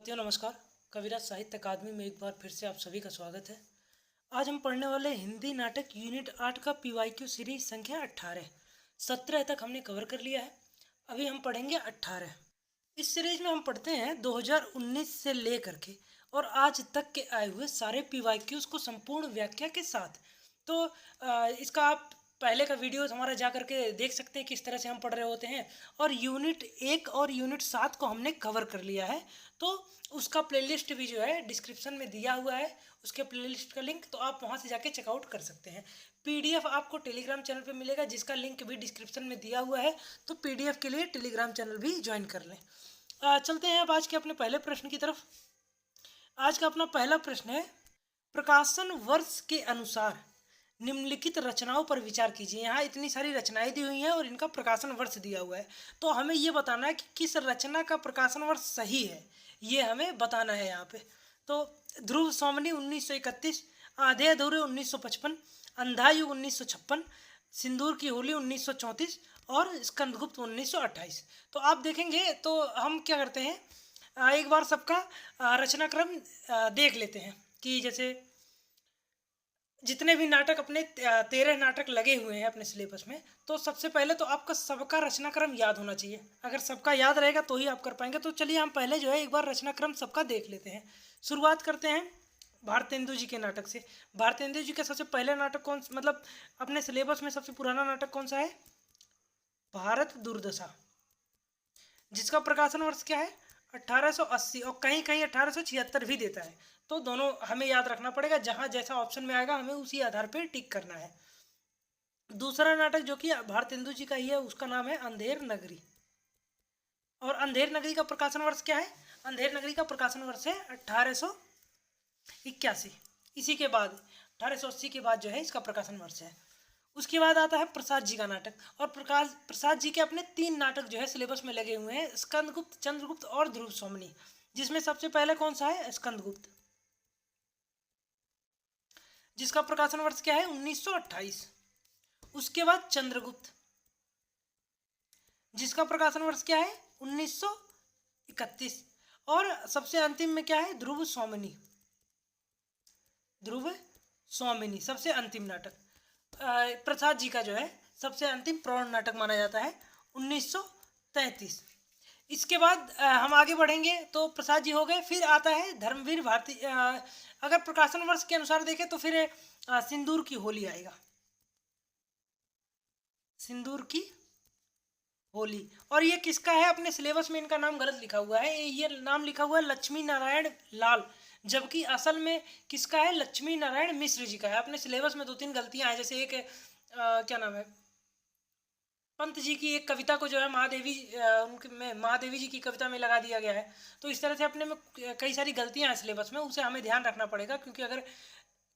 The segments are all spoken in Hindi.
साथियों नमस्कार। कविराज साहित्य अकादमी में एक बार फिर से आप सभी का स्वागत है। आज हम पढ़ने वाले हिंदी नाटक यूनिट 8 का पीवाईक्यू सीरीज संख्या 18। 17 तक हमने कवर कर लिया है। अभी हम पढ़ेंगे 18। इस सीरीज में हम पढ़ते हैं 2019 से लेकर के और आज तक के आए हुए सारे पीवाईक्यूज को संपूर्ण व्याख्या के साथ। तो इसका आप पहले का वीडियो हमारा जा करके देख सकते हैं किस तरह से हम पढ़ रहे होते हैं। और यूनिट 1 और यूनिट 7 को हमने कवर कर लिया है। तो उसका प्लेलिस्ट भी जो है डिस्क्रिप्शन में दिया हुआ है, उसके प्लेलिस्ट का लिंक, तो आप वहां से जाके चेकआउट कर सकते हैं। पीडीएफ आपको टेलीग्राम चैनल पे मिलेगा जिसका लिंक भी डिस्क्रिप्शन में दिया हुआ है। तो पीडीएफ के लिए टेलीग्राम चैनल भी ज्वाइन कर लें। चलते हैं अब आज के अपने पहले प्रश्न की तरफ। आज का अपना पहला प्रश्न है, प्रकाशन वर्ष के अनुसार निम्नलिखित रचनाओं पर विचार कीजिए। यहाँ इतनी सारी रचनाएं दी हुई हैं और इनका प्रकाशन वर्ष दिया हुआ है, तो हमें ये बताना है कि किस रचना का प्रकाशन वर्ष सही है, ये हमें बताना है यहाँ पे। तो ध्रुव सोमनी 1931, आधे अधूरे 1955, अंधा युग 1956, सिंदूर की होली 1934 और स्कंदगुप्त 1928। तो आप देखेंगे तो हम क्या करते हैं, एक बार सबका रचनाक्रम देख लेते हैं कि जैसे जितने भी नाटक अपने 13 नाटक लगे हुए हैं अपने सिलेबस में, तो सबसे पहले तो आपका सबका रचनाक्रम याद होना चाहिए। अगर सबका याद रहेगा तो ही आप कर पाएंगे। तो चलिए हम पहले जो है एक बार रचनाक्रम सबका देख लेते हैं। शुरुआत करते हैं भारतेंदु जी के नाटक से। भारतेंदु जी का सबसे पहले नाटक कौन, मतलब अपने सिलेबस में सबसे पुराना नाटक कौन सा है? भारत दुर्दशा, जिसका प्रकाशन वर्ष क्या है? 1880 और कहीं कहीं 1876 भी देता है। तो दोनों हमें याद रखना पड़ेगा, जहां जैसा ऑप्शन में आएगा हमें उसी आधार पर टिक करना है। दूसरा नाटक जो कि भारतेंदु जी का ही है उसका नाम है अंधेर नगरी। और अंधेर नगरी का प्रकाशन वर्ष क्या है? अंधेर नगरी का प्रकाशन वर्ष है 1881। इसी के बाद 1880 के बाद जो है इसका प्रकाशन वर्ष है। उसके बाद आता है प्रसाद जी का नाटक। और प्रसाद जी के अपने 3 नाटक जो है सिलेबस में लगे हुए हैं, स्कंदगुप्त, चंद्रगुप्त और ध्रुव सोमनी, जिसमें सबसे पहले कौन सा है? स्कंदगुप्त, जिसका प्रकाशन वर्ष क्या है? 1928। उसके बाद चंद्रगुप्त, जिसका प्रकाशन वर्ष क्या है? 1931। और सबसे अंतिम में क्या है? ध्रुव सोमनी। ध्रुव सोमनी सबसे अंतिम नाटक प्रसाद जी का जो है सबसे अंतिम प्रौढ़ नाटक माना जाता है 1933। इसके बाद हम आगे बढ़ेंगे तो प्रसाद जी हो गए। फिर आता है धर्मवीर भारती। अगर प्रकाशन वर्ष के अनुसार देखें तो फिर सिंदूर की होली आएगा, सिंदूर की होली। और ये किसका है? अपने सिलेबस में इनका नाम गलत लिखा हुआ है, ये नाम लिखा हुआ है लक्ष्मी नारायण लाल, जबकि असल में किसका है? लक्ष्मी नारायण मिश्र जी का है। अपने सिलेबस में 2-3 गलतियां हैं, जैसे एक क्या नाम है, पंत जी की एक कविता को जो है महादेवी उनके में महादेवी जी की कविता में लगा दिया गया है। तो इस तरह से अपने में कई सारी गलतियां हैं सिलेबस में, उसे हमें ध्यान रखना पड़ेगा, क्योंकि अगर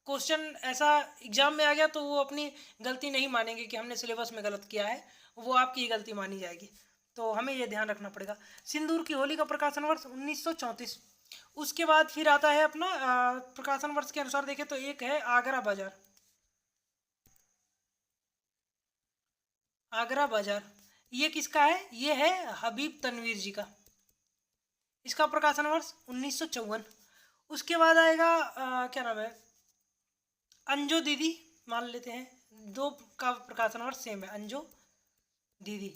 क्वेश्चन ऐसा एग्जाम में आ गया तो वो अपनी गलती नहीं मानेंगे कि हमने सिलेबस में गलत किया है, वो आपकी ही गलती मानी जाएगी। तो हमें ये ध्यान रखना पड़ेगा। सिंदूर की होली का प्रकाशन वर्ष 1934। उसके बाद फिर आता है अपना प्रकाशन वर्ष के अनुसार देखें तो एक है आगरा बाजार। आगरा बाजार ये किसका है? ये है हबीब तनवीर जी का, इसका प्रकाशन वर्ष 1954। उसके बाद आएगा क्या नाम है, अंजो दीदी, मान लेते हैं, 2 का प्रकाशन वर्ष सेम है, अंजो दीदी,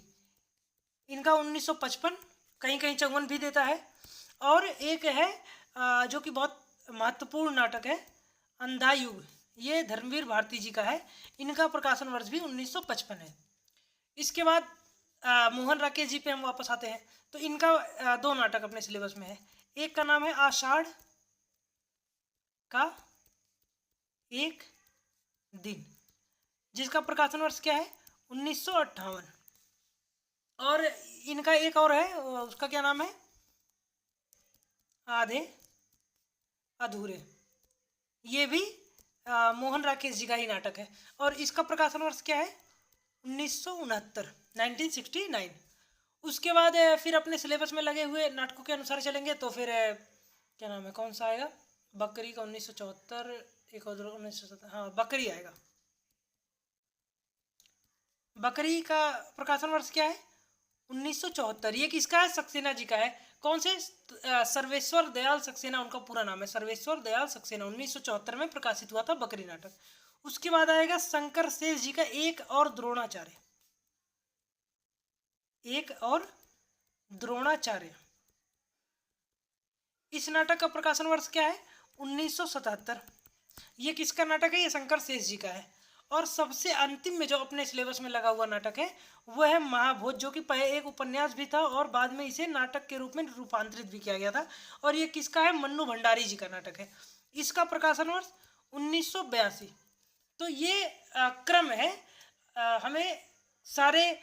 इनका 1955, कहीं कहीं 54 भी देता है। और एक है जो कि बहुत महत्वपूर्ण नाटक है, अंधा युग, ये धर्मवीर भारती जी का है, इनका प्रकाशन वर्ष भी 1955 है। इसके बाद मोहन राकेश जी पे हम वापस आते हैं। तो इनका 2 नाटक अपने सिलेबस में है। एक का नाम है आषाढ़ का एक दिन, जिसका प्रकाशन वर्ष क्या है? 1958। और इनका एक और है, उसका क्या नाम है? आधे अधूरे, ये भी मोहन राकेश जी का ही नाटक है। और इसका प्रकाशन वर्ष क्या है? 1969। उसके बाद फिर अपने सिलेबस में लगे हुए नाटकों के अनुसार चलेंगे तो फिर क्या नाम है, कौन सा आएगा? बकरी का 1974, एक और 1970, हाँ बकरी आएगा। बकरी का प्रकाशन वर्ष क्या है? 1974। ये किसका है? सक्सेना जी का है। कौन से? सर्वेश्वर दयाल सक्सेना उनका पूरा नाम है, सर्वेश्वर दयाल सक्सेना। 1974 में प्रकाशित हुआ था बकरी नाटक। उसके बाद आएगा शंकर शेष जी का एक और द्रोणाचार्य। एक और द्रोणाचार्य, इस नाटक का प्रकाशन वर्ष क्या है? 1977। ये किसका नाटक है? ये शंकर शेष जी का है। और सबसे अंतिम में जो अपने सिलेबस में लगा हुआ नाटक है वो है महाभोज, जो कि पहले एक उपन्यास भी था और बाद में इसे नाटक के रूप में रूपांतरित भी किया गया था। और ये किसका है? मन्नू भंडारी जी का नाटक है। इसका प्रकाशन वर्ष 1982। तो ये क्रम है। हमें सारे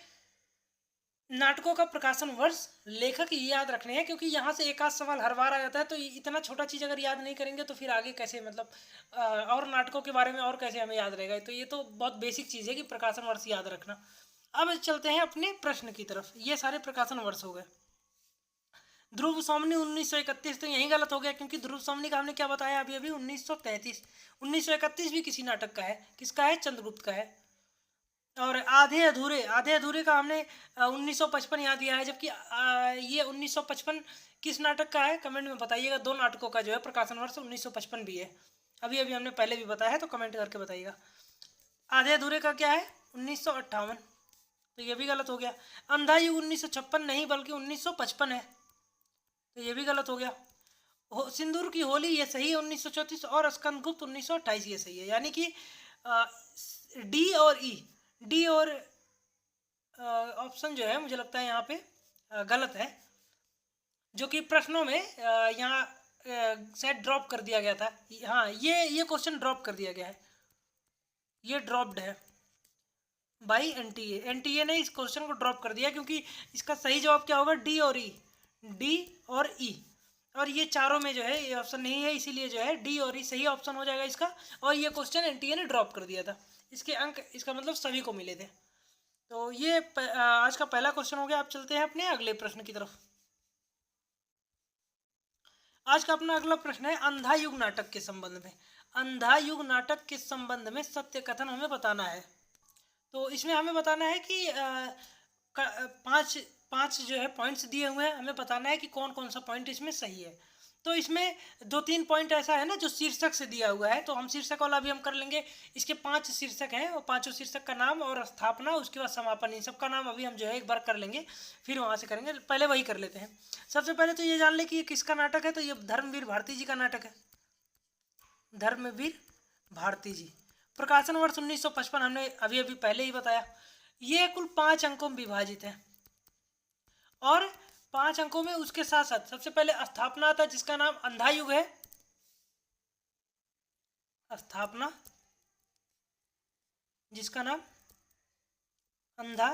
नाटकों का प्रकाशन वर्ष लेखक याद रखने हैं, क्योंकि यहाँ से एक आध सवाल हर बार आ जाता है। तो इतना छोटा चीज़ अगर याद नहीं करेंगे तो फिर आगे कैसे, मतलब और नाटकों के बारे में और कैसे हमें याद रहेगा। तो ये तो बहुत बेसिक चीज़ है कि प्रकाशन वर्ष याद रखना। अब चलते हैं अपने प्रश्न की तरफ। ये सारे प्रकाशन वर्ष हो गए। ध्रुव सोमनी 1931, तो यही गलत हो गया, क्योंकि ध्रुव सोमनी का हमने क्या बताया अभी अभी? 1933। 1931 भी किसी नाटक का है। किसका है? चंद्रगुप्त का है। और आधे अधूरे का हमने 1955 याद दिया है, जबकि ये 1955 किस नाटक का है? कमेंट में बताइएगा। दो नाटकों का जो है प्रकाशन वर्ष 1955 भी है। अभी अभी हमने पहले भी बताया है, तो कमेंट करके बताइएगा। आधे अधूरे का क्या है? 1958, तो ये भी गलत हो गया। अंधा युग 1956 नहीं बल्कि 1955 है, तो ये भी गलत हो गया। सिंदूर की होली ये सही है 1934, और स्कंदगुप्त 1928 ये सही है। यानी कि डी और ई, डी और ऑप्शन जो है मुझे लगता है यहाँ पे गलत है, जो कि प्रश्नों में यहाँ शायद ड्रॉप कर दिया गया था। हाँ, ये क्वेश्चन ड्रॉप कर दिया गया है, ये ड्रॉप्ड है बाई एनटीए। एनटीए ने इस क्वेश्चन को ड्रॉप कर दिया, क्योंकि इसका सही जवाब क्या होगा? डी और ई, डी और ई। और ये चारों में जो है ये ऑप्शन नहीं है, इसीलिए जो है डी और ई सही ऑप्शन हो जाएगा इसका। और ये क्वेश्चन एनटीए ने ड्रॉप कर दिया था। इसके अंक, इसका मतलब सभी को मिले थे। तो ये आज का पहला क्वेश्चन हो गया। आप चलते हैं अपने अगले प्रश्न की तरफ। आज का अपना अगला प्रश्न है अंधा युग नाटक के संबंध में। अंधा युग नाटक के संबंध में सत्य कथन हमें बताना है। तो इसमें हमें बताना है कि पांच जो है पॉइंट्स दिए हुए हैं, हमें बताना है कि कौन कौन सा पॉइंट इसमें सही है। तो इसमें 2-3 पॉइंट ऐसा है ना जो शीर्षक से दिया हुआ है, तो हम शीर्षक वाला भी हम कर लेंगे। इसके 5 शीर्षक हैं और पांचों शीर्षक का नाम और स्थापना, उसके बाद समापन, इन सब का नाम अभी हम जो है एक बार कर लेंगे, फिर वहाँ से करेंगे। पहले वही कर लेते हैं। सबसे पहले तो ये जान ले कि ये किसका नाटक है। तो ये धर्मवीर भारती जी का नाटक है, धर्मवीर भारती जी। प्रकाशन वर्ष 1955 हमने अभी अभी पहले ही बताया। ये कुल 5 अंकों में विभाजित है, और 5 अंकों में उसके साथ साथ सबसे पहले स्थापना आता है, जिसका नाम अंधा युग है। स्थापना, जिसका नाम अंधा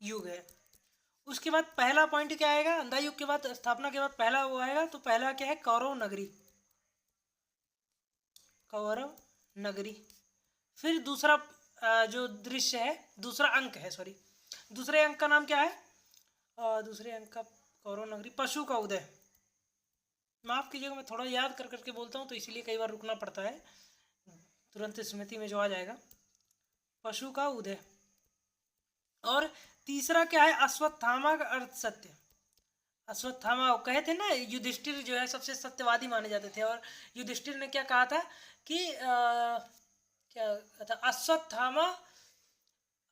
युग है। उसके बाद पहला पॉइंट क्या आएगा? अंधा युग के बाद, स्थापना के बाद पहला वो आएगा। तो पहला क्या है? कौरव नगरी, कौरव नगरी। फिर दूसरा जो दृश्य है, दूसरा अंक है, सॉरी, दूसरे अंक का नाम क्या है? दूसरे अंक का कौरव नगरी, पशु का उदय। माफ कीजिएगा, मैं थोड़ा याद कर करके बोलता हूँ, तो इसीलिए कई बार रुकना पड़ता है, तुरंत स्मृति में जो आ जाएगा। पशु का उदय। और तीसरा क्या है? अश्वत्थामा का अर्थ सत्य। अश्वत्थामा कहे थे ना, युधिष्ठिर जो है सबसे सत्यवादी माने जाते थे, और युधिष्ठिर ने क्या कहा था कि क्या था?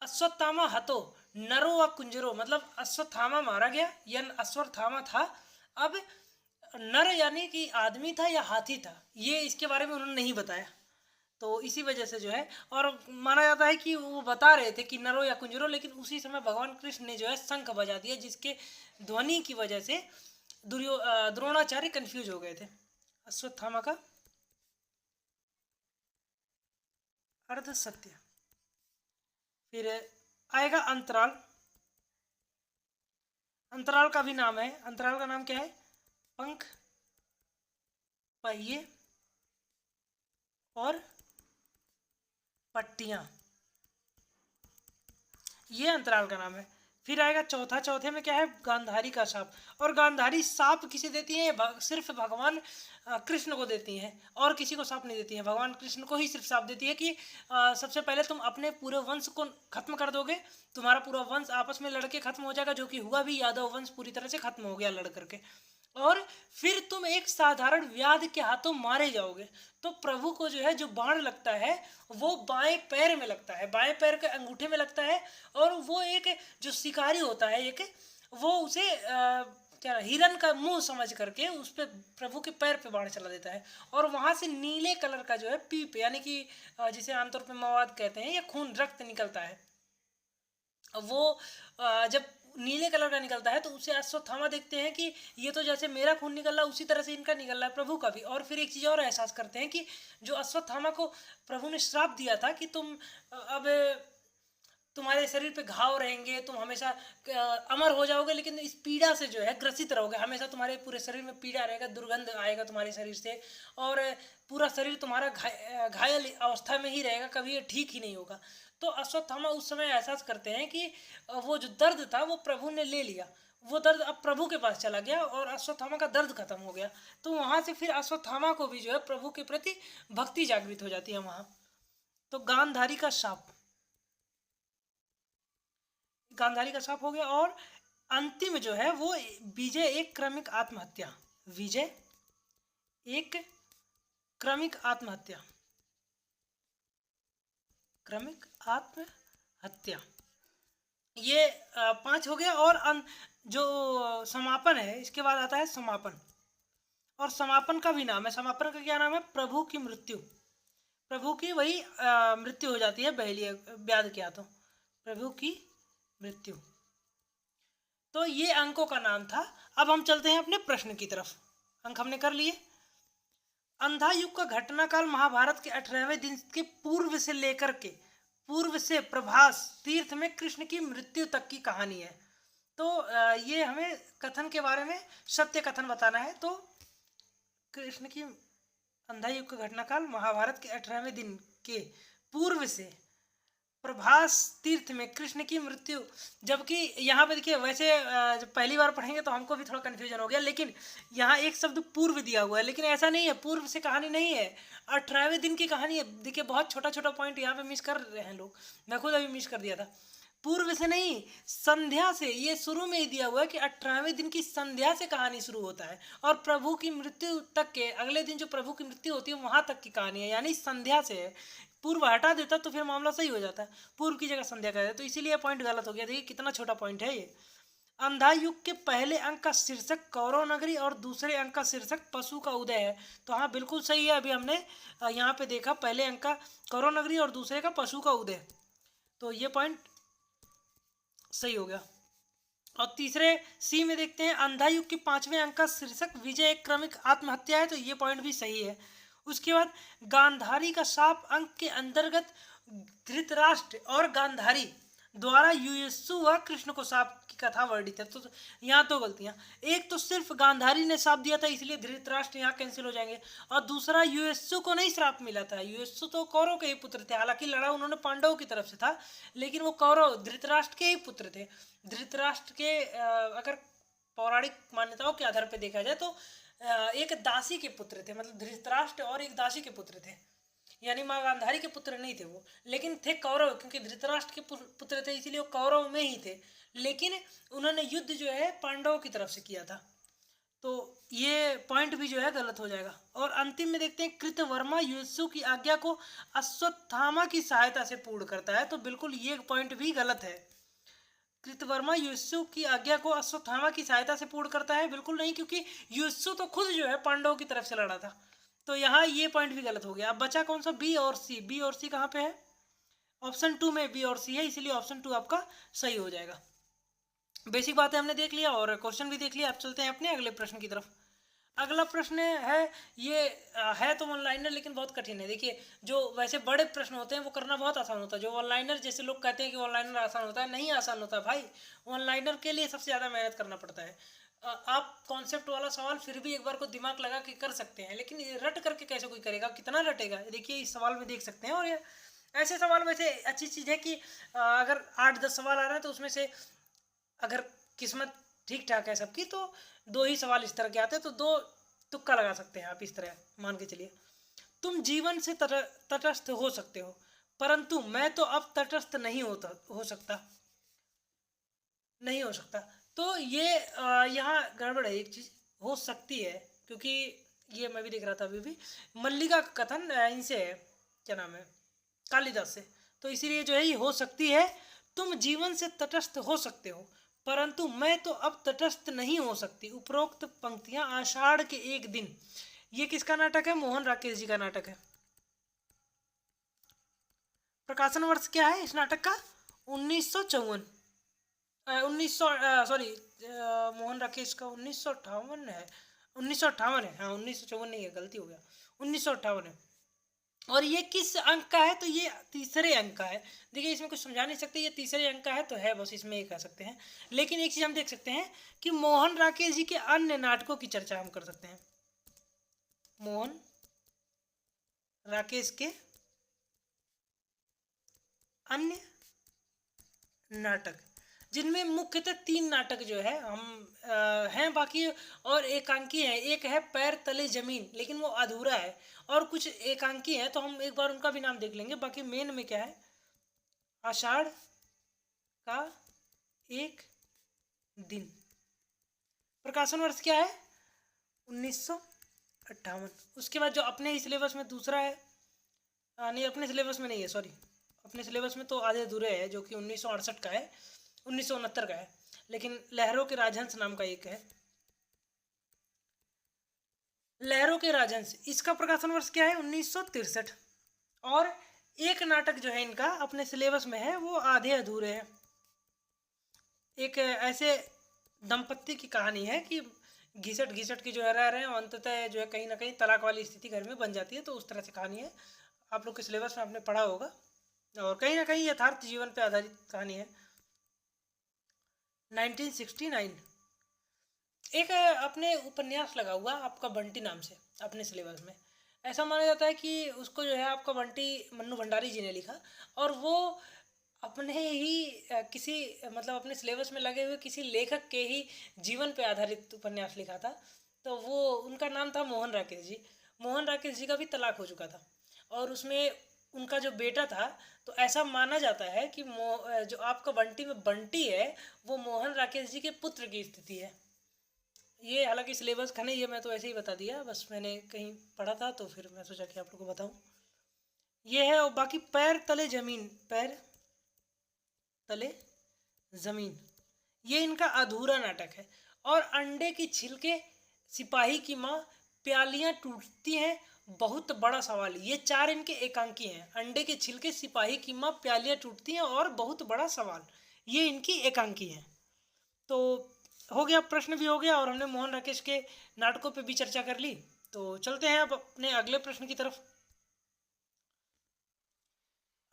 अश्वत्थामा हतो नरो व कुंजरो, मतलब अश्वत्थामा मारा गया, या अश्वत्थामा था। अब नर यानी कि आदमी था या हाथी था, ये इसके बारे में उन्होंने नहीं बताया। तो इसी वजह से जो है, और माना जाता है कि वो बता रहे थे कि नरो या कुंजरो, लेकिन उसी समय भगवान कृष्ण ने जो है शंख बजा दिया, जिसके ध्वनि की वजह से द्रोणाचार्य कंफ्यूज हो गए थे। अश्वत्थामा का अर्ध सत्य। फिर आएगा अंतराल। अंतराल का भी नाम है। अंतराल का नाम क्या है? पंख, पहिए और पट्टियां, ये अंतराल का नाम है। फिर आएगा चौथा। चौथे में क्या है? गांधारी का सांप। और गांधारी सांप किसे देती है? सिर्फ भगवान कृष्ण को देती हैं और किसी को शाप नहीं देती हैं। भगवान कृष्ण को ही सिर्फ शाप देती है कि सबसे पहले तुम अपने पूरे वंश को खत्म कर दोगे, तुम्हारा पूरा वंश आपस में लड़के खत्म हो जाएगा, जो कि हुआ भी, यादव वंश पूरी तरह से खत्म हो गया लड़ करके, और फिर तुम एक साधारण व्याध के हाथों मारे जाओगे। तो प्रभु को जो है जो बाण लगता है वो बाएं पैर में लगता है, बाएं पैर के अंगूठे में लगता है, और वो एक जो शिकारी होता है एक, वो उसे क्या हिरन का मुंह समझ करके उस पे प्रभु के पैर पे बाण चला देता है, और वहां से नीले कलर का जो है पीप, यानी कि जिसे आमतौर पे मवाद कहते हैं, या खून, रक्त निकलता है। वो जब नीले कलर का निकलता है तो उसे अश्वत्थामा देखते हैं कि ये तो जैसे मेरा खून निकल रहा है उसी तरह से इनका निकल रहा है, प्रभु का भी। और फिर एक चीज़ और एहसास करते हैं कि जो अश्वत्थामा को प्रभु ने श्राप दिया था कि तुम अब तुम्हारे शरीर पे घाव रहेंगे, तुम हमेशा अमर हो जाओगे, लेकिन इस पीड़ा से जो है ग्रसित रहोगे, हमेशा तुम्हारे पूरे शरीर में पीड़ा रहेगा, दुर्गंध आएगा तुम्हारे शरीर से, और पूरा शरीर तुम्हारा घायल अवस्था में ही रहेगा, कभी ये ठीक ही नहीं होगा। तो अश्वत्थामा उस समय एहसास करते हैं कि वो जो दर्द था वो प्रभु ने ले लिया, वो दर्द अब प्रभु के पास चला गया और अश्वत्थामा का दर्द खत्म हो गया। तो वहां से फिर अश्वत्थामा को भी जो है प्रभु के प्रति भक्ति जागृत हो जाती है वहां। तो गांधारी का शाप, गांधारी का शाप हो गया। और अंतिम जो है वो विजय एक क्रमिक आत्महत्या, विजय एक क्रमिक आत्महत्या, क्रमिक आत्महत्या, ये 5 हो गया। और जो समापन है इसके बाद आता है समापन, और समापन का भी नाम है, समापन का क्या नाम है, प्रभु की मृत्यु, प्रभु की वही मृत्यु हो जाती है बहेलिया व्याध के हाथों, प्रभु की मृत्यु। तो ये अंकों का नाम था। अब हम चलते हैं अपने प्रश्न की तरफ, अंक हमने कर लिए। अंधा युग का घटनाकाल महाभारत के 18वें दिन के पूर्व से लेकर के पूर्व से प्रभास तीर्थ में कृष्ण की मृत्यु तक की कहानी है। तो ये हमें कथन के बारे में सत्य कथन बताना है। तो कृष्ण की अंधा युग का घटनाकाल महाभारत के 18वें दिन के पूर्व से प्रभास तीर्थ में कृष्ण की मृत्यु, जबकि यहाँ पे देखिए वैसे जब पहली बार पढ़ेंगे तो हमको भी थोड़ा कन्फ्यूजन हो गया, लेकिन यहाँ एक शब्द पूर्व दिया हुआ है, लेकिन ऐसा नहीं है, पूर्व से कहानी नहीं है, 18वें दिन की कहानी है। देखिए बहुत छोटा छोटा पॉइंट यहाँ पे मिस कर रहे हैं लोग, मैं खुद अभी मिस कर दिया था। पूर्व से नहीं, संध्या से, ये शुरू में ही दिया हुआ है कि 18वें दिन की संध्या से कहानी शुरू होता है, और प्रभु की मृत्यु तक के अगले दिन जो प्रभु की मृत्यु होती है वहां तक की कहानी है, यानी संध्या से है। पूर्व हटा देता तो फिर मामला सही हो जाता है, पूर्व की जगह संध्या कर देता, तो इसीलिए पॉइंट गलत हो गया। देखिए कितना छोटा पॉइंट है ये। अंधा युग के पहले अंक का शीर्षक कौरव नगरी और दूसरे अंक का शीर्षक पशु का उदय है। तो हाँ बिल्कुल सही है, अभी हमने यहाँ पे देखा, पहले अंक का कौरव नगरी और दूसरे का पशु का उदय, तो ये पॉइंट सही हो गया। और तीसरे सी में देखते हैं, अंधा युग के 5वें अंक का शीर्षक विजय एक क्रमिक आत्महत्या है, तो ये पॉइंट भी सही है। उसके बाद गांधारी का शाप अंक के अंतर्गत धृतराष्ट्र और गांधारी द्वारा युयुत्सु व कृष्ण को शाप की कथा वर्णित है। तो यहाँ दो गलतियां, एक तो सिर्फ गांधारी ने शाप दिया था इसलिए धृतराष्ट्र यहाँ कैंसिल हो जाएंगे, और दूसरा युयुत्सु को नहीं श्राप मिला था, युयुत्सु तो कौरव के ही पुत्र थे, हालांकि लड़ा उन्होंने पांडवों की तरफ से था, लेकिन वो कौरव धृतराष्ट्र के ही पुत्र थे। धृतराष्ट्र के अगर पौराणिक मान्यताओं के आधार पर देखा जाए तो एक दासी के पुत्र थे, मतलब धृतराष्ट्र और एक दासी के पुत्र थे, यानी माँ गांधारी के पुत्र नहीं थे वो, लेकिन थे कौरव, क्योंकि धृतराष्ट्र के पुत्र थे इसीलिए वो कौरव में ही थे, लेकिन उन्होंने युद्ध जो है पांडवों की तरफ से किया था, तो ये पॉइंट भी जो है गलत हो जाएगा। और अंतिम में देखते हैं, कृतवर्मा युयुत्सु की आज्ञा को अश्वत्थामा की सहायता से पूर्ण करता है, तो बिल्कुल ये पॉइंट भी गलत है। कृतवर्मा युयुत्सु की आज्ञा को अश्वत्थामा की सहायता से पूर्ण करता है, बिल्कुल नहीं, क्योंकि युयुत्सु तो खुद जो है पांडवों की तरफ से लड़ा था, तो यहाँ ये पॉइंट भी गलत हो गया। अब बचा कौन सा, बी और सी, बी और सी कहाँ पे है, ऑप्शन 2 में बी और सी है, इसलिए ऑप्शन 2 आपका सही हो जाएगा। बेसिक बातें हमने देख लिया और क्वेश्चन भी देख लिया। अब चलते हैं अपने अगले प्रश्न की तरफ। अगला प्रश्न है, ये है तो वन लाइनर लेकिन बहुत कठिन है। देखिए जो वैसे बड़े प्रश्न होते हैं वो करना बहुत आसान होता है, जो वन लाइनर, जैसे लोग कहते हैं कि वन लाइनर आसान होता है, नहीं आसान होता भाई, वन लाइनर के लिए सबसे ज़्यादा मेहनत करना पड़ता है। आप कॉन्सेप्ट वाला सवाल फिर भी एक बार को दिमाग लगा के कर सकते हैं, लेकिन रट करके कैसे कोई करेगा, कितना रटेगा, देखिए इस सवाल में देख सकते हैं। और ये ऐसे सवाल वैसे अच्छी चीज़ है कि अगर 8-10 सवाल आ रहे हैं तो उसमें से अगर किस्मत ठीक ठाक है सबकी तो 2 ही सवाल इस तरह के आते हैं, तो 2 तुक्का लगा सकते हैं आप, इस तरह मान के चलिए। तुम जीवन से तटस्थ हो सकते हो, परंतु मैं तो अब तटस्थ नहीं हो सकता, नहीं हो सकता। तो ये यहाँ गड़बड़ है, एक चीज हो सकती है, क्योंकि ये मैं भी देख रहा था अभी भी, मल्लिका का कथन इनसे है, क्या नाम है, कालिदास से। तो इसीलिए जो है ये हो सकती है। तुम जीवन से तटस्थ हो सकते हो, परंतु मैं तो अब तटस्थ नहीं हो सकती। उपरोक्त पंक्तियां आषाढ़ के एक दिन, ये किसका नाटक है? मोहन राकेश जी का नाटक है। प्रकाशन वर्ष क्या है इस नाटक का? 1954। 1900 सॉरी, मोहन राकेश का 1958 है, 1958 है, हाँ 1954 नहीं है, गलती हो गया, 1958 है। और ये किस अंक का है? तो ये तीसरे अंक का है। देखिए इसमें कुछ समझा नहीं सकते, ये तीसरे अंक का है तो है, बस इसमें ये कह सकते हैं। लेकिन एक चीज हम देख सकते हैं कि मोहन राकेश जी के अन्य नाटकों की चर्चा हम कर सकते हैं। मोहन राकेश के अन्य नाटक, जिनमें मुख्यतः 3 नाटक जो है हम हैं, बाकी और एकांकी हैं। एक है पैर तले जमीन, लेकिन वो अधूरा है, और कुछ एकांकी हैं, तो हम एक बार उनका भी नाम देख लेंगे। बाकी मेन में क्या है? आषाढ़ का एक दिन। प्रकाशन वर्ष क्या है? 1958। उसके बाद जो अपने ही सिलेबस में दूसरा है, नहीं अपने सिलेबस में नहीं है, सॉरी, अपने सिलेबस में तो आधे अधूरे है, जो कि 1968 का है, 1969 का है। लेकिन लहरों के राजहंस नाम का एक है, लहरों के राजहंस, इसका प्रकाशन वर्ष क्या है? 1963। और एक नाटक जो है इनका अपने सिलेबस में है, वो आधे अधूरे है। एक ऐसे दंपत्ति की कहानी है कि घिसट घिसट की जो है रह रहे हैं, अंततः जो है कहीं ना कहीं तलाक वाली स्थिति घर में बन जाती है। तो उस तरह से कहानी है, आप लोग के सिलेबस में आपने पढ़ा होगा, और कहीं ना कहीं यथार्थ जीवन पे आधारित कहानी है। 1969 एक अपने उपन्यास लगा हुआ आपका बंटी नाम से अपने सिलेबस में। ऐसा माना जाता है कि उसको जो है आपका बंटी मन्नू भंडारी जी ने लिखा, और वो अपने ही किसी मतलब अपने सिलेबस में लगे हुए किसी लेखक के ही जीवन पे आधारित उपन्यास लिखा था। तो वो उनका नाम था मोहन राकेश जी। मोहन राकेश जी का भी तलाक हो चुका था, और उसमें उनका जो बेटा था, तो ऐसा माना जाता है कि जो आपका बंटी में बंटी है, वो मोहन राकेश जी के पुत्र की स्थिति है। ये हालांकि सिलेबस का नहीं, ये मैं तो ऐसे ही बता दिया, बस मैंने कहीं पढ़ा था तो फिर मैं सोचा कि आप लोगों को बताऊं। ये है। और बाकी पैर तले जमीन, पैर तले जमीन, ये इनका अधूरा नाटक है। और अंडे की छिलके, सिपाही की माँ, प्यालियां टूटती हैं, बहुत बड़ा सवाल, ये 4 इनके एकांकी हैं। अंडे के छिलके, सिपाही की माँ, प्यालियां टूटती हैं और बहुत बड़ा सवाल, ये इनकी एकांकी हैं। तो हो गया, प्रश्न भी हो गया, और हमने मोहन राकेश के नाटकों पे भी चर्चा कर ली। तो चलते हैं अब अपने अगले प्रश्न की तरफ।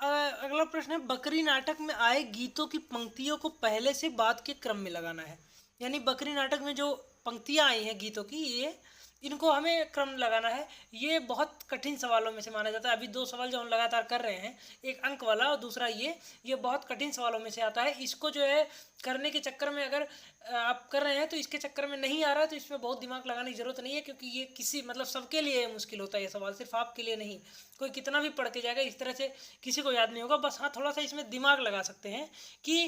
अगला प्रश्न है, बकरी नाटक में आए गीतों की पंक्तियों को पहले से बाद के क्रम में लगाना है। यानी बकरी नाटक में जो पंक्तियां आई हैं गीतों की, ये इनको हमें क्रम लगाना है। ये बहुत कठिन सवालों में से माना जाता है। अभी 2 सवाल जो हम लगातार कर रहे हैं, एक अंक वाला और दूसरा ये बहुत कठिन सवालों में से आता है। इसको जो है करने के चक्कर में, अगर आप कर रहे हैं तो इसके चक्कर में नहीं आ रहा है, तो इसमें बहुत दिमाग लगाने की जरूरत नहीं है, क्योंकि ये किसी मतलब सबके लिए मुश्किल होता है ये सवाल, सिर्फ आपके लिए नहीं। कोई कितना भी पढ़ के जाएगा इस तरह से किसी को याद नहीं होगा। बस हाँ, थोड़ा सा इसमें दिमाग लगा सकते हैं कि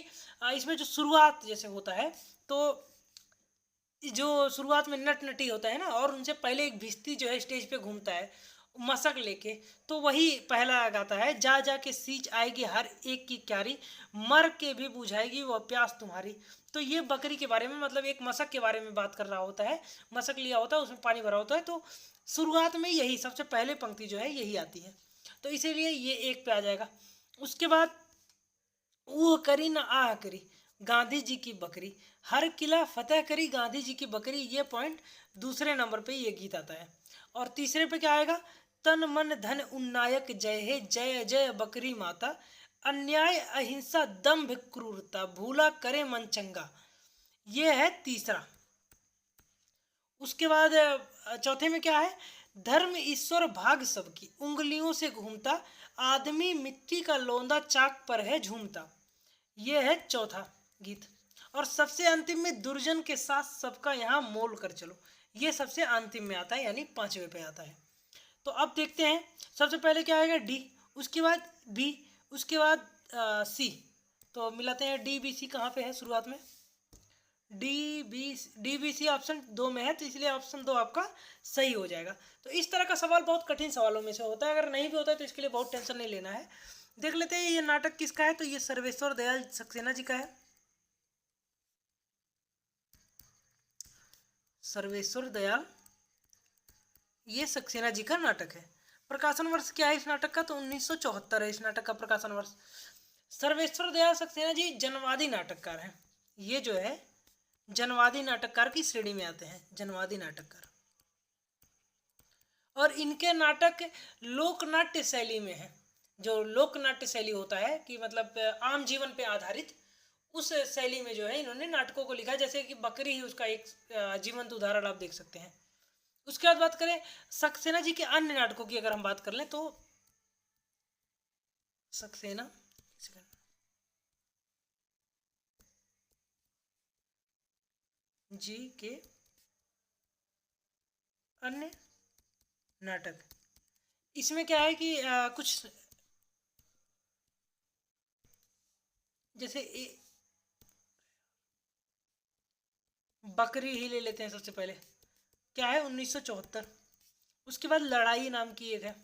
इसमें जो शुरुआत जैसे होता है, तो जो शुरुआत में नट नटी होता है ना, और उनसे पहले एक भिश्ती जो है स्टेज पे घूमता है मशक लेके, तो वही पहला गाता है, जा जा के सींच आएगी हर एक की क्यारी, मर के भी बुझाएगी वह प्यास तुम्हारी। तो ये बकरी के बारे में, मतलब एक मशक के बारे में बात कर रहा होता है। मशक लिया होता है, उसमें पानी भरा होता है, तो शुरुआत में यही सबसे पहले पंक्ति जो है यही आती है, तो इसीलिए ये 1 पे आ जाएगा। उसके बाद वो करी ना आह करी, गांधी जी की बकरी, हर किला फतेह करी गांधी जी की बकरी, ये पॉइंट दूसरे नंबर पे ये गीत आता है। और तीसरे पे क्या आएगा, तन मन धन उन्नायक जय हे, जय जय बकरी माता, अन्याय अहिंसा दंभ क्रूरता, भूला करे मन चंगा, ये है तीसरा। उसके बाद चौथे में क्या है, धर्म ईश्वर भाग सबकी, उंगलियों से घूमता, आदमी मिट्टी का लौंदा चाक पर है झूमता, ये है चौथा गीत। और सबसे अंतिम में, दुर्जन के साथ सबका यहाँ मोल कर चलो, ये सबसे अंतिम में आता है, यानी 5वें पे आता है। तो अब देखते हैं, सबसे पहले क्या आएगा डी, उसके बाद बी, उसके बाद सी। तो मिलाते हैं डी बी सी कहाँ पे है शुरुआत में। डी बी सी ऑप्शन 2 में है, तो इसलिए ऑप्शन 2 आपका सही हो जाएगा। तो इस तरह का सवाल बहुत कठिन सवालों में से होता है, अगर नहीं भी होता है तो इसके लिए बहुत टेंशन नहीं लेना है। देख लेते हैं ये नाटक किसका है, तो ये सर्वेश्वर दयाल सक्सेना जी का है। सर्वेश्वर दयाल ये सक्सेना जी का नाटक है। प्रकाशन वर्ष क्या है इस नाटक का, तो 1974 है इस नाटक का प्रकाशन वर्ष। सर्वेश्वर दयाल सक्सेना जी जनवादी नाटककार हैं। ये जो है जनवादी नाटककार की श्रेणी में आते हैं, जनवादी नाटककार। और इनके नाटक लोकनाट्य शैली में है। जो लोकनाट्य शैली होता है कि मतलब आम जीवन पे आधारित, उस शैली में जो है इन्होंने नाटकों को लिखा है। जैसे कि बकरी ही उसका एक जीवंत उदाहरण आप देख सकते हैं। उसके बाद बात करें सक्सेना जी के अन्य नाटकों की, अगर हम बात कर लें तो सक्सेना जी के अन्य नाटक, इसमें क्या है कि कुछ जैसे बकरी ही ले लेते हैं सबसे पहले, क्या है 1974। उसके बाद लड़ाई नाम की एक है।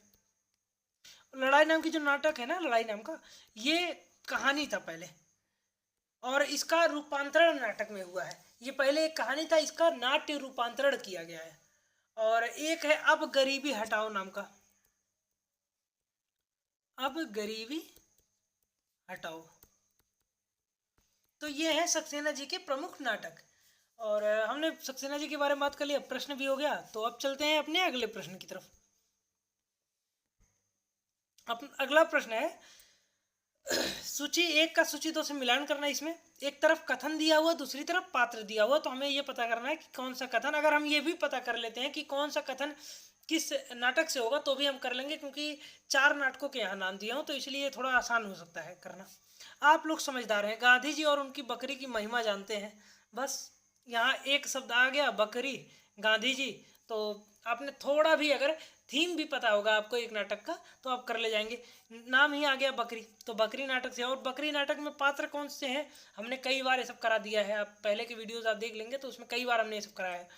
लड़ाई नाम की जो नाटक है ना, लड़ाई नाम का, ये कहानी था पहले, और इसका रूपांतरण नाटक में हुआ है। ये पहले एक कहानी था, इसका नाट्य रूपांतरण किया गया है। और एक है अब गरीबी हटाओ नाम का, अब गरीबी हटाओ। तो ये है सक्सेना जी के प्रमुख नाटक। और हमने सक्सेना जी के बारे में बात कर लिया, प्रश्न भी हो गया। तो अब चलते हैं अपने अगले प्रश्न की तरफ। अगला प्रश्न है सूची 1 का सूची 2 से मिलान करना। इसमें एक तरफ कथन दिया हुआ, दूसरी तरफ पात्र दिया हुआ, तो हमें ये पता करना है कि कौन सा कथन। अगर हम ये भी पता कर लेते हैं कि कौन सा कथन किस नाटक से होगा तो भी हम कर लेंगे, क्योंकि 4 नाटकों के यहाँ नाम दिया हूँ, तो इसलिए थोड़ा आसान हो सकता है करना। आप लोग समझदार हैं। गांधी जी और उनकी बकरी की महिमा जानते हैं। बस यहाँ एक शब्द आ गया बकरी, गांधी जी, तो आपने थोड़ा भी अगर थीम भी पता होगा आपको एक नाटक का तो आप कर ले जाएंगे। नाम ही आ गया बकरी, तो बकरी नाटक से। और बकरी नाटक में पात्र कौन से हैं, हमने कई बार ये सब करा दिया है। आप पहले के वीडियोस आप देख लेंगे तो उसमें कई बार हमने ये सब कराया है।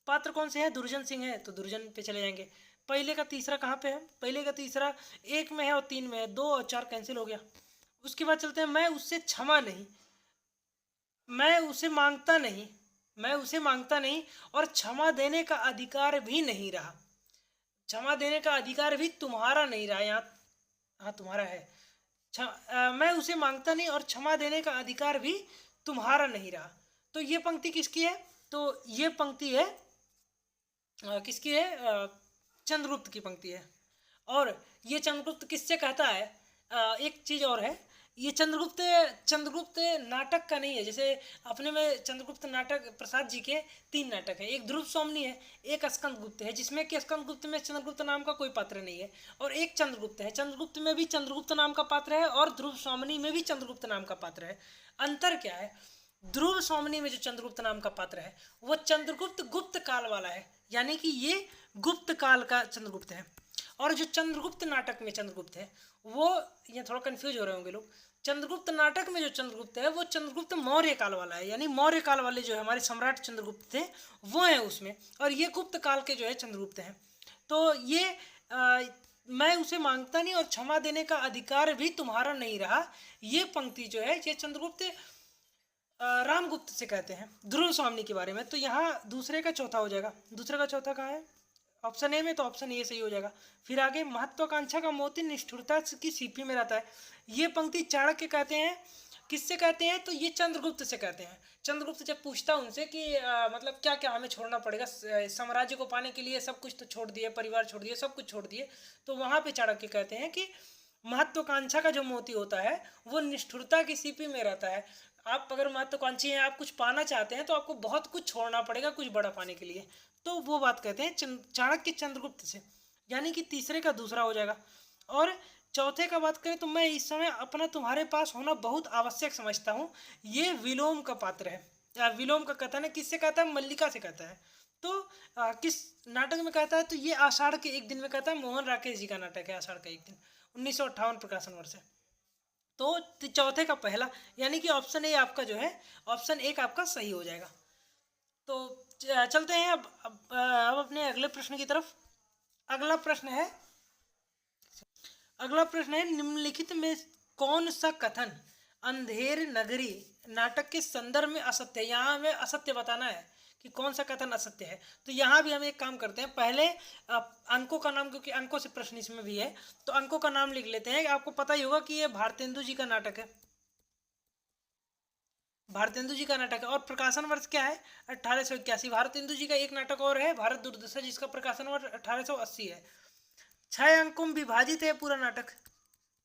पात्र कौन से हैं, दुर्जन सिंह है तो दुर्जन पे चले जाएंगे। पहले का तीसरा कहाँ पे है, पहले का तीसरा 1 में है और 3 में है, 2 और 4 कैंसिल हो गया। उसके बाद चलते हैं मैं उससे क्षमा नहीं, मैं उसे मांगता नहीं, मैं उसे मांगता नहीं और क्षमा देने का अधिकार भी नहीं रहा। क्षमा देने का अधिकार भी तुम्हारा नहीं रहा। यहाँ हाँ तुम्हारा है। मैं उसे मांगता नहीं और क्षमा देने का अधिकार भी तुम्हारा नहीं रहा। तो ये पंक्ति किसकी है, तो ये पंक्ति है किसकी है, चंद्रगुप्त की पंक्ति है। और ये चंद्रगुप्त किससे कहता है, एक चीज और है, ये चंद्रगुप्त नाटक का नहीं है। जैसे अपने में चंद्रगुप्त नाटक, प्रसाद जी के 3 नाटक है, एक ध्रुव स्वामिनी है, एक स्कंदगुप्त है, जिसमें कि स्कंदगुप्त में चंद्रगुप्त नाम का कोई पात्र नहीं है, और एक चंद्रगुप्त है। चंद्रगुप्त में भी चंद्रगुप्त नाम का पात्र है और ध्रुव स्वामिनी में भी चंद्रगुप्त नाम का पात्र है। अंतर क्या है, ध्रुव स्वामिनी में जो चंद्रगुप्त नाम का पात्र है वो चंद्रगुप्त गुप्त काल वाला है, यानी कि ये गुप्त काल का चंद्रगुप्त है। और जो चंद्रगुप्त नाटक में चंद्रगुप्त है वो, ये थोड़ा कंफ्यूज हो रहे होंगे लोग, चंद्रगुप्त नाटक में जो चंद्रगुप्त है वो चंद्रगुप्त मौर्य काल वाला है, यानी मौर्य काल वाले जो है हमारे सम्राट चंद्रगुप्त थे वो हैं उसमें, और ये गुप्त काल के जो है चंद्रगुप्त हैं। तो ये मैं उसे मांगता नहीं और क्षमा देने का अधिकार भी तुम्हारा नहीं रहा, ये पंक्ति जो है ये चंद्रगुप्त रामगुप्त से कहते हैं ध्रुव स्वामिनी के बारे में। तो यहाँ दूसरे का चौथा हो जाएगा। दूसरे का चौथा कहाँ है, ऑप्शन ए में, तो ऑप्शन ए सही हो जाएगा। फिर आगे महत्वाकांक्षा का मोती निष्ठुरता की सीपी में रहता है, ये पंक्ति चाणक्य कहते हैं। किससे कहते हैं, तो ये चंद्रगुप्त से कहते हैं। चंद्रगुप्त जब पूछता उनसे कि मतलब क्या क्या हमें छोड़ना पड़ेगा, साम्राज्य को पाने के लिए सब कुछ तो छोड़ दिए, परिवार छोड़ दिए, सब कुछ छोड़ दिए, तो वहाँ पे चाणक्य कहते हैं कि महत्वाकांक्षा का जो मोती होता है वो निष्ठुरता की सीपी में रहता है। आप अगर महत्वाकांक्षी हैं, आप कुछ पाना चाहते हैं, तो आपको बहुत कुछ छोड़ना पड़ेगा कुछ बड़ा पाने के लिए। तो वो बात कहते हैं चाणक्य चंद्रगुप्त से, यानी कि तीसरे का दूसरा हो जाएगा। और चौथे का बात करें तो मैं इस समय अपना तुम्हारे पास होना बहुत आवश्यक समझता हूँ, ये विलोम का पात्र है, या विलोम का कथन है। किससे कहता है, मल्लिका से कहता है। तो किस नाटक में कहता है? तो ये आषाढ़ के एक दिन में कहता है, मोहन राकेश जी का नाटक है आषाढ़ का एक दिन, 1958 प्रकाशन वर्ष है। तो चौथे का पहला, यानी कि ऑप्शन ए आपका जो है, ऑप्शन एक आपका सही हो जाएगा। तो चलते हैं अब अपने अगले प्रश्न की तरफ। अगला प्रश्न है निम्नलिखित में कौन सा कथन अंधेर नगरी नाटक के संदर्भ में असत्य है? यहाँ हमें असत्य बताना है कि कौन सा कथन असत्य है। तो यहाँ भी हम एक काम करते हैं, पहले अंकों का नाम, क्योंकि अंकों से प्रश्न इसमें भी है, तो अंकों का नाम लिख लेते हैं। आपको पता ही होगा कि ये भारतेंदु जी का नाटक है, भारतेंदु जी का नाटक है। और प्रकाशन वर्ष क्या है? 1881। भारतेंदु जी का एक नाटक और है, भारत दुर्दशा, जिसका प्रकाशन वर्ष 1880 है। 6 अंकों में विभाजित है पूरा नाटक,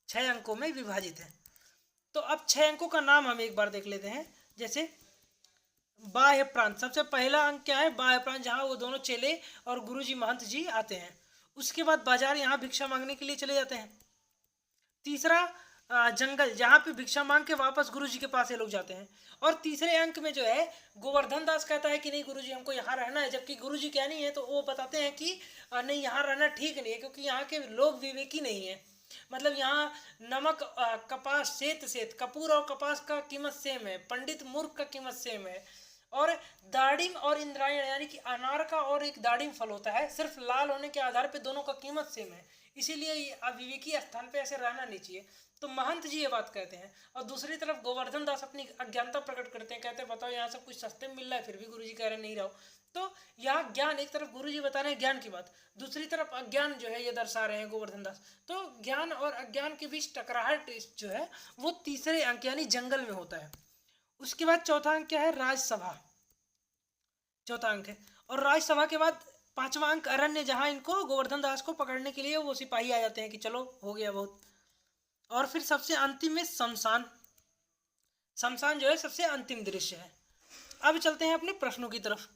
6 अंकों में विभाजित है। तो अब 6 अंकों का नाम हम एक बार देख लेते हैं। जैसे बाह्य प्रांत, सबसे पहला अंक क्या है? बाह्य प्रांत, जहाँ वो दोनों चेले और गुरुजी महंत जी आते हैं। उसके बाद बाजार, यहाँ भिक्षा मांगने के लिए चले जाते हैं। तीसरा जंगल, जहाँ पे भिक्षा मांग के वापस गुरुजी के पास ये लोग जाते हैं। और तीसरे अंक में जो है, गोवर्धन दास कहता है कि नहीं गुरुजी हमको यहाँ रहना है, जबकि गुरुजी क्या नहीं है, तो वो बताते हैं कि नहीं यहाँ रहना ठीक नहीं है, क्योंकि यहाँ के लोग विवेकी नहीं है। मतलब यहाँ नमक, कपास, सेत कपूर और कपास का कीमत सेम है, पंडित मूर्ख का कीमत सेम है। और दाड़िम और इंद्रायण, यानी कि अनार का और एक दाड़िम फल होता है, सिर्फ लाल होने के आधार पे दोनों का कीमत सेम है, इसीलिए अविवेकी स्थान पे ऐसे रहना नहीं चाहिए। तो महंत जी ये बात कहते हैं। और दूसरी तरफ गोवर्धन दास अपनी अज्ञानता प्रकट करते हैं, कहते हैं बताओ यहाँ सब कुछ सस्ते में मिल रहा है, फिर भी गुरुजी कह रहे नहीं रहो। तो यहाँ ज्ञान, एक तरफ गुरुजी बता रहे हैं ज्ञान की बात, दूसरी तरफ अज्ञान जो है ये दर्शा रहे हैं गोवर्धन दास। तो ज्ञान और अज्ञान के बीच टकराहट जो है वो तीसरे अंक यानी जंगल में होता है। उसके बाद चौथा अंक क्या है? राजसभा, चौथा अंक है। और राजसभा के बाद पांचवा अंक अरण्य, जहां इनको गोवर्धन दास को पकड़ने के लिए वो सिपाही आ जाते हैं कि चलो हो गया बहुत। और फिर सबसे अंतिम में शमशान, शमशान जो है सबसे अंतिम दृश्य है। अब चलते हैं अपने प्रश्नों की तरफ।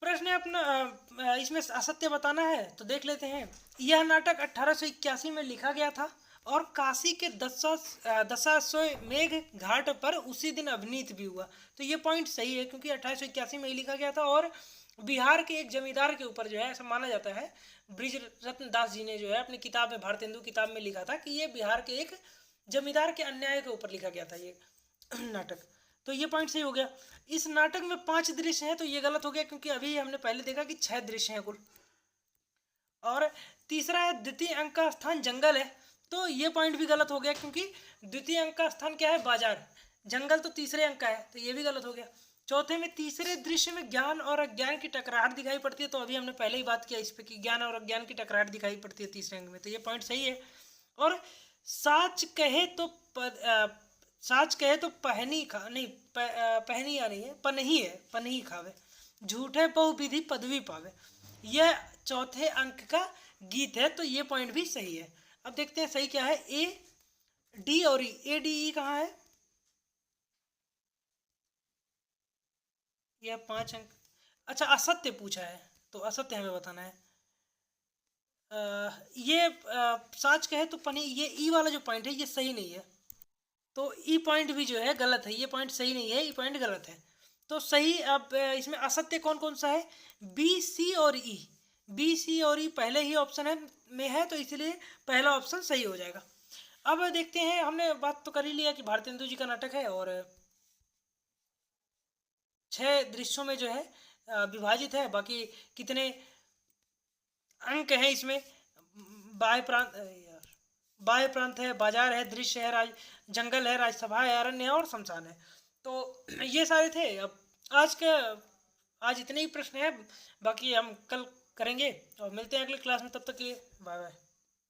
प्रश्न है अपना, इसमें असत्य बताना है, तो देख लेते हैं। यह नाटक 1881 में लिखा गया था और काशी के दशाश्वमेध घाट पर उसी दिन अभिनीत भी हुआ। तो ये पॉइंट सही है, क्योंकि 1881 में ही लिखा गया था। और बिहार के एक जमींदार के ऊपर जो है ऐसा माना जाता है, ब्रिज रत्न दास जी ने जो है अपनी किताब में, भारतेंदु किताब में लिखा था कि ये बिहार के एक जमींदार के अन्याय के ऊपर लिखा गया था ये नाटक। तो ये पॉइंट सही हो गया। इस नाटक में 5 दृश्य हैं, तो ये गलत हो गया, क्योंकि अभी हमने पहले देखा कि 6 दृश्य हैं कुल। और तीसरा है द्वितीय अंक का स्थान जंगल है, तो ये पॉइंट भी गलत हो गया, क्योंकि द्वितीय अंक का स्थान क्या है? बाजार, जंगल तो तीसरे अंक का है, तो ये भी गलत हो गया। चौथे में तीसरे दृश्य में ज्ञान और अज्ञान की टकराहट दिखाई पड़ती है, तो अभी हमने पहले ही बात किया इस पे कि ज्ञान और अज्ञान की टकराहट दिखाई पड़ती है तीसरे अंक में, तो ये पॉइंट सही है। और साच कहे तो पहनी खा नहीं, पहनी या नहीं है, पनही है, पनही खावे, झूठे बहुविधि पदवी पावे, यह चौथे अंक का गीत है, तो ये पॉइंट भी सही है। अब देखते हैं सही क्या है। ए, डी और ई, ए डी ई कहाँ है? यह 5 अंक। अच्छा, असत्य पूछा है, तो असत्य हमें बताना है। ये साच कहे तो पनी, ये ई वाला जो पॉइंट है ये सही नहीं है, तो ई पॉइंट भी जो है गलत है, ये पॉइंट सही नहीं है, ई पॉइंट गलत है। तो सही अब इसमें असत्य कौन कौन सा है? बी, सी और ई। बी, सी और ई पहले ही ऑप्शन में है, तो इसलिए पहला ऑप्शन सही हो जाएगा। अब देखते हैं, हमने बात तो कर ही लिया कि भारतेंदु जी का नाटक है और 6 दृश्यों में जो है विभाजित है। बाकी कितने अंक हैं इसमें? बाह्य प्रांत, यार बाह्य प्रांत है, बाजार है, दृश्य है, जंगल है, राजसभा है, अरण्य है और शमशान है। तो ये सारे थे। अब आज इतने ही प्रश्न हैं, बाकी हम कल करेंगे और मिलते हैं अगले क्लास में। तब तक के लिए बाय बाय।